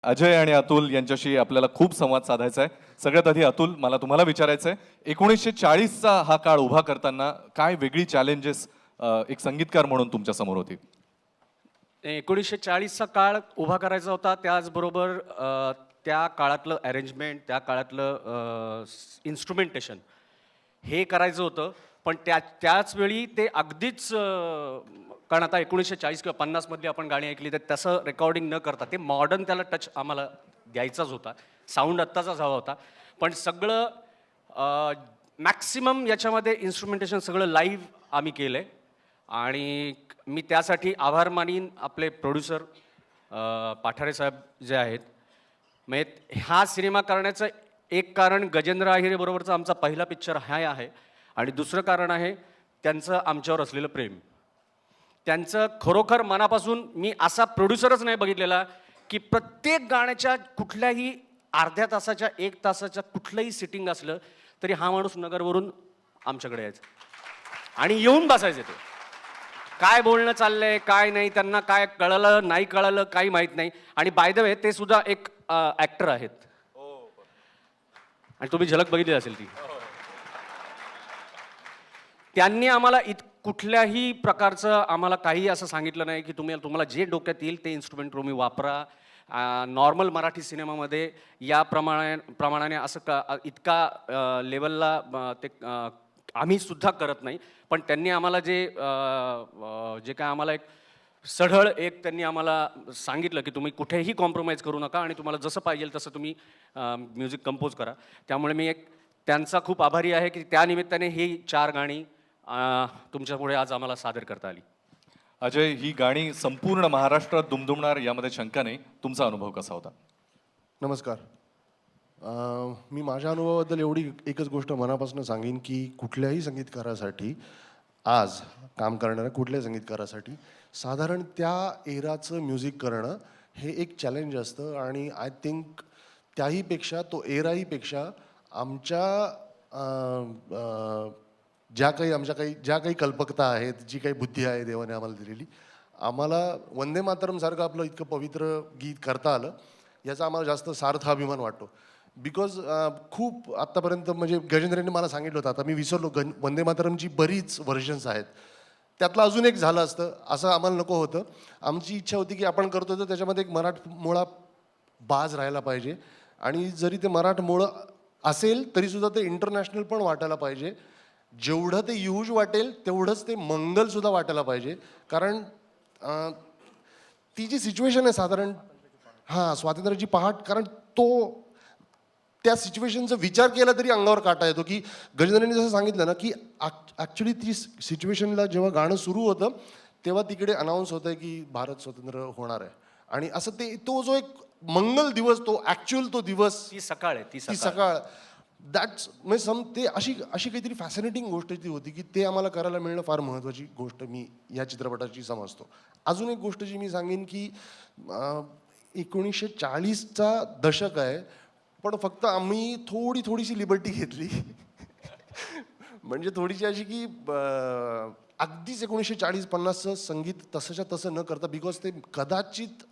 अजय आणि अतुल यांच्याशी आपल्याला खूप संवाद साधायचा आहे. सगळ्यात आधी अतुल, मला तुम्हाला विचारायचं आहे, 1940चा हा काळ उभा करताना काय वेगळी चॅलेंजेस एक संगीतकार म्हणून तुमच्या समोर होती? 1940चा काळ उभा करायचा होता, त्याचबरोबर त्या काळातलं अरेंजमेंट, त्या काळातलं इन्स्ट्रुमेंटेशन हे करायचं होतं. पण त्याच वेळी ते अगदीच कारण आता 1940 किंवा 50 मधली आपण गाणी ऐकली तर तसं रेकॉर्डिंग न करता ते मॉडर्न त्याला टच आम्हाला द्यायचाच होता. साऊंड आत्ताचाच हवा होता. पण सगळं मॅक्सिमम याच्यामध्ये इन्स्ट्रुमेंटेशन सगळं लाईव्ह आम्ही केलं आहे. आणि मी त्यासाठी आभार मानीन आपले प्रोड्युसर पाठारे साहेब जे आहेत. म्हणजे हा सिनेमा करण्याचं एक कारण गजेंद्र आहिरेबरोबरचा आमचा पहिला पिक्चर हा आहे. आणि दुसरं कारण आहे त्यांचं आमच्यावर असलेलं प्रेम. त्यांचं खरोखर मनापासून मी असा प्रोड्युसरच नाही बघितलेला की प्रत्येक गाण्याच्या कुठल्याही अर्ध्या तासाच्या 1 तासाच्या कुठलंही सिटिंग असलं तरी हा माणूस नगरवरून आमच्याकडे यायचा आणि येऊन बसायचे. ते काय बोलणं चाललंय काय नाही, त्यांना काय कळलं नाही कळलं काही माहीत नाही. आणि बाय द वे ते सुद्धा एक ॲक्टर आहेत आणि तुम्ही झलक बघितली असेल ती. त्यांनी आम्हाला कुठल्याही प्रकारचं आम्हाला काही असं सांगितलं नाही की तुम्हाला जे डोक्यात येईल ते इन्स्ट्रुमेंट तुम्ही वापरा. नॉर्मल मराठी सिनेमामध्ये या प्रमाणाने असं इतका लेवलला ते आम्ही सुद्धा करत नाही. पण त्यांनी आम्हाला जे काय आम्हाला एक सढळ एक त्यांनी आम्हाला सांगितलं की तुम्ही कुठेही कॉम्प्रोमाइज करू नका आणि तुम्हाला जसं पाहिजे तसं तुम्ही म्युझिक कंपोज करा. त्यामुळे मी एक त्यांचा खूप आभारी आहे की त्या निमित्ताने ही 4 गाणी तुमच्यापुढे आज आम्हाला सादर करता आली. अजय, ही गाणी संपूर्ण महाराष्ट्रात दुमदुमणार यामध्ये शंका नाही. तुमचा अनुभव कसा होता? नमस्कार. मी माझ्या अनुभवाबद्दल एवढी एकच गोष्ट मनापासून सांगेन की कुठल्याही संगीतकारासाठी आज काम करणाऱ्या कुठल्याही संगीतकारासाठी साधारण त्या एराचं म्युझिक करणं हे एक चॅलेंज असतं. आणि आय थिंक तो एराहीपेक्षा आमच्या ज्या काही कल्पकता आहेत, जी काही बुद्धी आहे देवाने आम्हाला दिलेली, आम्हाला वंदे मातरमसारखं आपलं इतकं पवित्र गीत करता आलं याचा आम्हाला जास्त सार्थ अभिमान वाटतो. बिकॉज खूप आत्तापर्यंत म्हणजे गजेंद्रने मला सांगितलं होतं, आता मी विसरलो, वंदे मातरमची बरीच व्हर्जन्स आहेत. त्यातलं अजून एक झालं असतं असं आम्हाला नको होतं. आमची इच्छा होती की आपण करतो तर त्याच्यामध्ये एक मराठमोळा बाज राहायला पाहिजे. आणि जरी ते मराठमोळं असेल तरीसुद्धा ते इंटरनॅशनल पण वाटायला पाहिजे. जेवढं ते ह्यूज वाटेल तेवढंच ते मंगलसुद्धा वाटायला पाहिजे. कारण ती जी सिच्युएशन आहे साधारण स्वातंत्र्याची पहाट, कारण त्या सिच्युएशनचा विचार केला तरी अंगावर काटा येतो. की गजेंद्रने जसं सांगितलं ना की ॲक्च्युली ती सिच्युएशनला जेव्हा गाणं सुरू होतं तेव्हा तिकडे अनाऊन्स होतं की भारत स्वतंत्र होणार आहे. आणि असं तो जो एक मंगल दिवस, तो ॲक्च्युअल तो दिवस, ती सकाळ आहे, ती सकाळ, दॅट्स म्हणजे ते अशी काहीतरी फॅसिनेटिंग गोष्ट ती होती की ते आम्हाला करायला मिळणं फार महत्त्वाची गोष्ट मी या चित्रपटाची समजतो. अजून एक गोष्ट जी मी सांगेन की 1940चा दशक आहे, पण फक्त आम्ही थोडीशी लिबर्टी घेतली. म्हणजे थोडीशी अशी की अगदीच 1940-50चं संगीत तसंच्या तसं न करता, बिकॉज ते कदाचित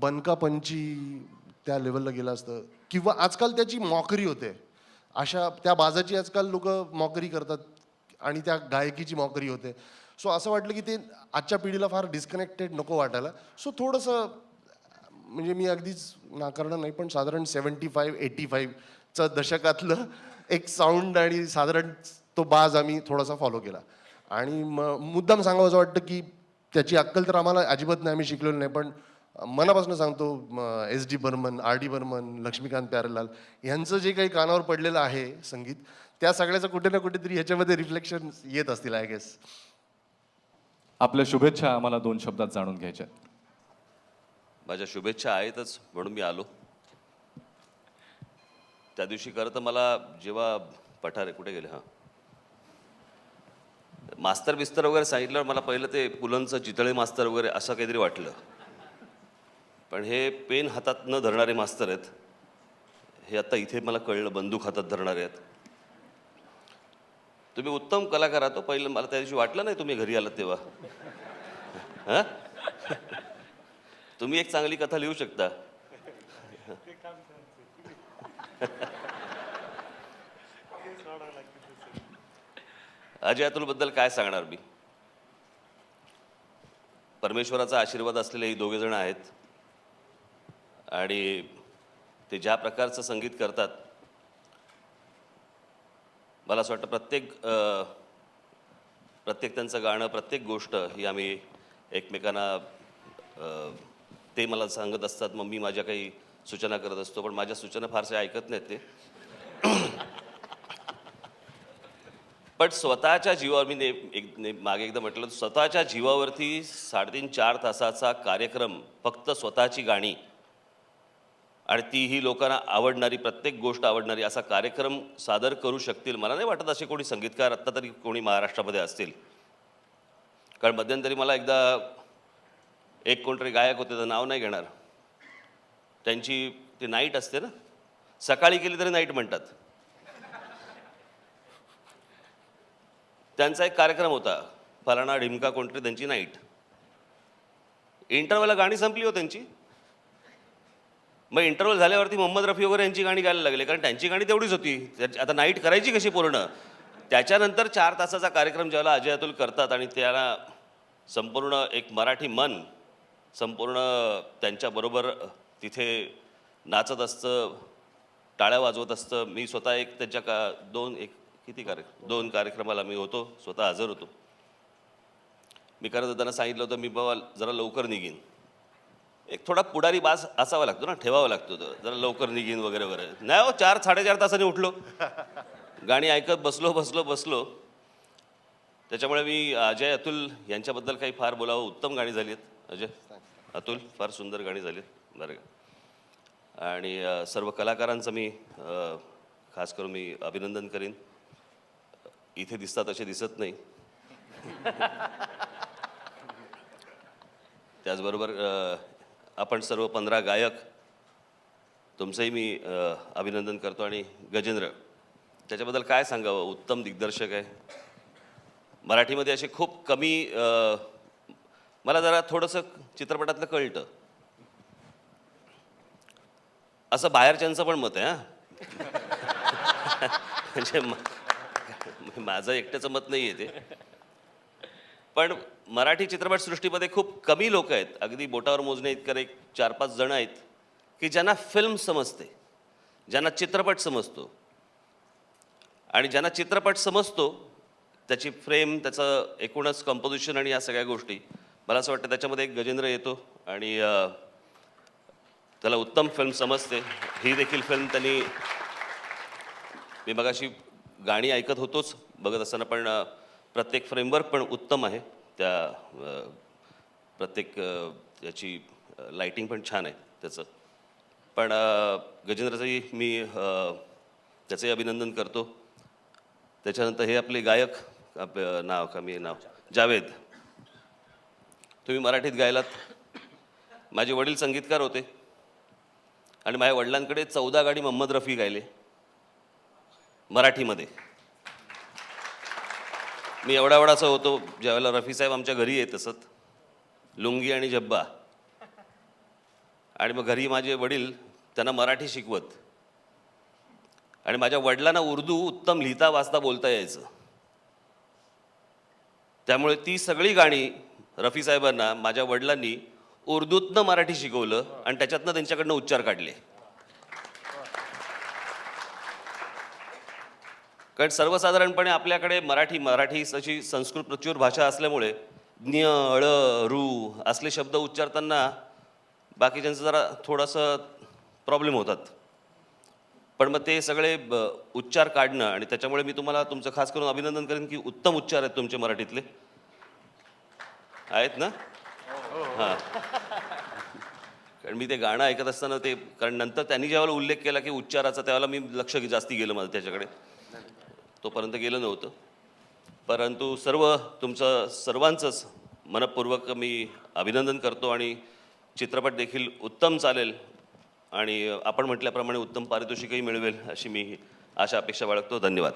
बनकापंची त्या लेवलला गेलं असतं. किंवा आजकाल त्याची मॉकरी होते, त्या बाजाची आजकाल लोक मॉकरी करतात आणि त्या गायकीची मॉकरी होते. सो असं वाटलं की ते आजच्या पिढीला फार डिस्कनेक्टेड नको वाटायला. सो थोडंसं म्हणजे मी अगदीच नाकारणार नाही, पण साधारण 75-85चं दशकातलं एक साऊंड आणि साधारण तो बाज आम्ही थोडासा फॉलो केला. आणि मुद्दाम सांगावं वाटतं की त्याची अक्कल तर आम्हाला अजिबात नाही, आम्ही शिकलेलो नाही. पण मनापासून सांगतो, SD बर्मन, RD बर्मन, लक्ष्मीकांत प्यारेलाल यांचं जे काही कानावर पडलेलं आहे संगीत, त्या सगळ्याचं कुठे ना कुठेतरी ह्याच्यामध्ये रिफ्लेक्शन येत असतील आय गेस. आपल्या शुभेच्छा आम्हाला 2 शब्दात जाणून घ्यायच्या. माझ्या शुभेच्छा आहेतच म्हणून मी आलो. त्या दिवशी खरं तर मला जेव्हा पठारे कुठे गेले मास्तर बिस्तर वगैरे सांगितल्यावर मला पहिलं ते पुलंचं चितळे मास्तर वगैरे असं काहीतरी वाटलं. पण हे पेन हातात न धरणारे मास्तर आहेत हे आता इथे मला कळलं, बंदूक हातात धरणारे आहेत. तुम्ही उत्तम कलाकार आहात. पहिलं मला त्या दिवशी वाटलं नाही तुम्ही घरी आलात तेव्हा. तुम्ही एक चांगली कथा लिहू शकता. अजय अतुलबद्दल काय सांगणार मी. परमेश्वराचा आशीर्वाद असलेले ही दोघे जण आहेत आणि ते ज्या प्रकारचं संगीत करतात, मला असं वाटतं प्रत्येक त्यांचं गाणं, प्रत्येक गोष्ट ही आम्ही एकमेकांना ते मला सांगत असतात, मग मी माझ्या काही सूचना करत असतो, पण माझ्या सूचना फारसे ऐकत नाहीत ते. पण स्वतःच्या जीवावर मी मागे एकदा म्हटलं, स्वतःच्या जीवावरती 3.5-4 तासाचा कार्यक्रम, फक्त स्वतःची गाणी आणि तीही लोकांना आवडणारी, प्रत्येक गोष्ट आवडणारी असा कार्यक्रम सादर करू शकतील. मला नाही वाटत असे कोणी संगीतकार आत्ता तरी कोणी महाराष्ट्रामध्ये असतील. कारण मध्यंतरी मला एकदा एक कोणतरी गायक होते, तर नाव नाही घेणार, त्यांची ती नाईट असते ना, सकाळी केली तरी नाईट म्हणतात. त्यांचा एक कार्यक्रम होता, फलाना ढिमका कोणतरी त्यांची नाईट. इंटरव्हलला गाणी संपली हो त्यांची. मग इंटरव्हल झाल्यावरती मोहम्मद रफी वगैरे यांची गाणी गायला लागले, कारण त्यांची गाणी तेवढीच होती. आता नाईट करायची कशी पूर्ण. त्याच्यानंतर 4 तासाचा कार्यक्रम ज्यावेळेला अजय अतुल करतात आणि त्याला संपूर्ण एक मराठी मन संपूर्ण त्यांच्याबरोबर तिथे नाचत असतं, टाळ्या वाजवत असतं. मी स्वतः एक त्यांच्या दोन कार्यक्रमाला मी होतो, स्वतः हजर होतो. मी करत त्यांना सांगितलं होतं, मी बाबा जरा लवकर निघीन. एक थोडा पुढारी बास असावा लागतो ना, ठेवावा लागतो तो, जरा लवकर निघीन वगैरे वगैरे. नाही हो, 4-4.5 तासांनी उठलो, गाणी ऐकत बसलो. त्याच्यामुळे मी अजय अतुल यांच्याबद्दल काही फार बोलावं. उत्तम गाणी झाली आहेत अजय अतुल, फार सुंदर गाणी झाली आहेत बरं का. आणि सर्व कलाकारांचं मी खास करून मी अभिनंदन करीन. इथे दिसतात असे दिसत नाही. त्याचबरोबर आपण सर्व 15 गायक, तुमचंही मी अभिनंदन करतो. आणि गजेंद्र, त्याच्याबद्दल काय सांगावं, उत्तम दिग्दर्शक आहे. मराठीमध्ये असे खूप कमी, मला जरा थोडंसं चित्रपटातलं कळतं, असं बाहेरच्यांचं पण मत आहे हां. म्हणजे माझं एकट्याचं मत नाही आहे ते. पण मराठी चित्रपटसृष्टीमध्ये खूप कमी लोक आहेत, अगदी बोटावर मोजणे इतकं, एक 4-5 जण आहेत की ज्यांना फिल्म समजते, ज्यांना चित्रपट समजतो. आणि ज्यांना चित्रपट समजतो त्याची फ्रेम, त्याचं एकूणच कंपोजिशन आणि या सगळ्या गोष्टी, मला असं वाटतं त्याच्यामध्ये एक गजेंद्र येतो आणि त्याला उत्तम फिल्म समजते. ही देखील फिल्म त्यांनी, मी मगाशी गाणी ऐकत होतोच बघत असताना, पण प्रत्येक फ्रेमवर्क पण उत्तम आहे. त्या प्रत्येक त्याची लाईटिंग पण छान आहे त्याचं. पण गजेंद्रचंही मी त्याचंही अभिनंदन करतो. त्याच्यानंतर हे आपले गायक, नाव जावेद, तुम्ही मराठीत गायलात. माझे वडील संगीतकार होते आणि माझ्या वडिलांकडे 14 गाणी मोहम्मद रफी गायले मराठीमध्ये. मी एवढासा होतो ज्यावेळेला रफी साहेब आमच्या घरी येत असत, लुंगी आणि जब्बा. आणि मग घरी माझे वडील त्यांना मराठी शिकवत. आणि माझ्या वडिलांना उर्दू उत्तम लिहिता वाचता बोलता यायचं. त्यामुळे ती सगळी गाणी रफी साहेबांना माझ्या वडिलांनी उर्दूतनं मराठी शिकवलं आणि त्याच्यातनं त्यांच्याकडनं उच्चार काढले. कारण सर्वसाधारणपणे आपल्याकडे मराठी अशी संस्कृत प्रचूर भाषा असल्यामुळे न्य, ळ, रू असले शब्द उच्चारताना बाकीच्यांचं जरा थोडंसं प्रॉब्लेम होतात. पण मग ते सगळे उच्चार काढणं, आणि त्याच्यामुळे मी तुम्हाला तुमचं खास करून अभिनंदन करेन की उत्तम उच्चार आहेत तुमचे मराठीतले. आहेत ना? हां. कारण मी ते गाणं ऐकत असताना ते, कारण नंतर त्यांनी ज्यावेळेला उल्लेख केला की उच्चाराचा, त्यावेळेला मी लक्ष जास्ती गेलं माझं त्याच्याकडे, तोपर्यंत गेलं नव्हतं. परंतु तुमचं सर्वांचंच मनपूर्वक मी अभिनंदन करतो. आणि चित्रपट देखील उत्तम चालेल आणि आपण म्हटल्याप्रमाणे उत्तम पारितोषिकही मिळवेल अशी मी आशा अपेक्षा बाळगतो. धन्यवाद.